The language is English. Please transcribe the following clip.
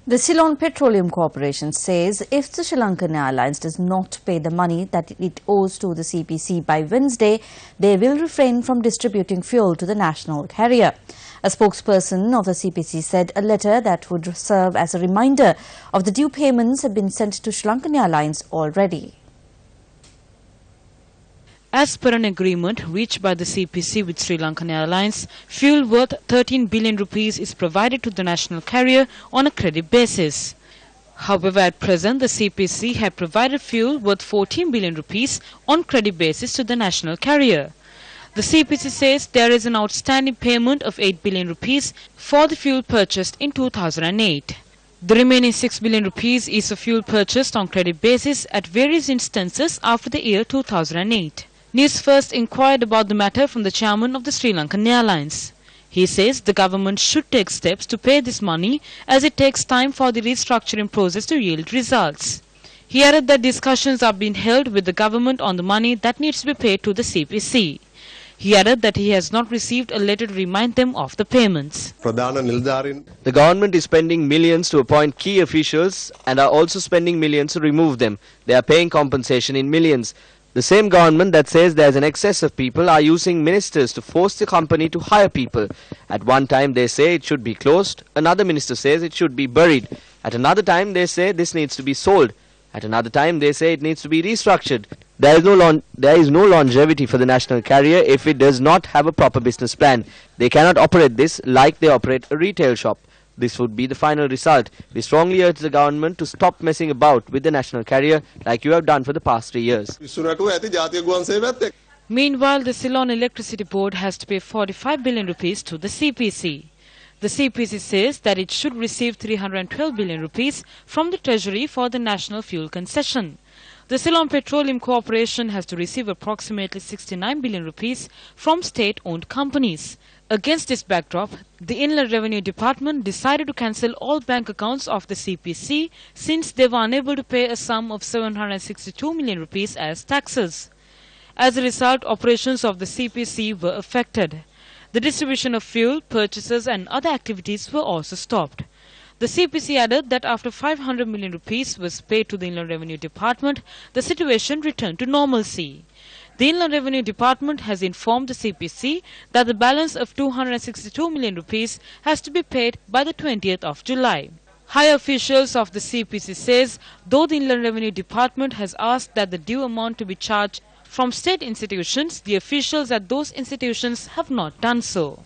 The Ceylon Petroleum Corporation says if the SriLankan Airlines does not pay the money that it owes to the CPC by Wednesday, they will refrain from distributing fuel to the national carrier. A spokesperson of the CPC said a letter that would serve as a reminder of the due payments had been sent to SriLankan Airlines already. As per an agreement reached by the CPC with SriLankan Airlines, fuel worth 13 billion rupees is provided to the national carrier on a credit basis. However, at present, the CPC had provided fuel worth 14 billion rupees on credit basis to the national carrier. The CPC says there is an outstanding payment of 8 billion rupees for the fuel purchased in 2008. The remaining 6 billion rupees is a fuel purchased on credit basis at various instances after the year 2008. Newsfirst inquired about the matter from the chairman of the SriLankan Airlines. He says the government should take steps to pay this money as it takes time for the restructuring process to yield results. He added that discussions are being held with the government on the money that needs to be paid to the CPC. He added that he has not received a letter to remind them of the payments. The government is spending millions to appoint key officials and are also spending millions to remove them. They are paying compensation in millions. The same government that says there is an excess of people are using ministers to force the company to hire people. At one time they say it should be closed, another minister says it should be buried. At another time they say this needs to be sold. At another time they say it needs to be restructured. There is no longevity for the national carrier if it does not have a proper business plan. They cannot operate this like they operate a retail shop. This would be the final result. We strongly urge the government to stop messing about with the national carrier like you have done for the past 3 years. Meanwhile, the Ceylon Electricity Board has to pay 45 billion rupees to the CPC. The CPC says that it should receive 312 billion rupees from the Treasury for the national fuel concession. The Ceylon Petroleum Corporation has to receive approximately 69 billion rupees from state-owned companies. Against this backdrop, the Inland Revenue Department decided to cancel all bank accounts of the CPC since they were unable to pay a sum of 762 million rupees as taxes. As a result, operations of the CPC were affected. The distribution of fuel, purchases and other activities were also stopped. The CPC added that after 500 million rupees was paid to the Inland Revenue Department, the situation returned to normalcy. The Inland Revenue Department has informed the CPC that the balance of 262 million rupees has to be paid by the 20th of July. High officials of the CPC says though the Inland Revenue Department has asked that the due amount to be charged from state institutions, the officials at those institutions have not done so.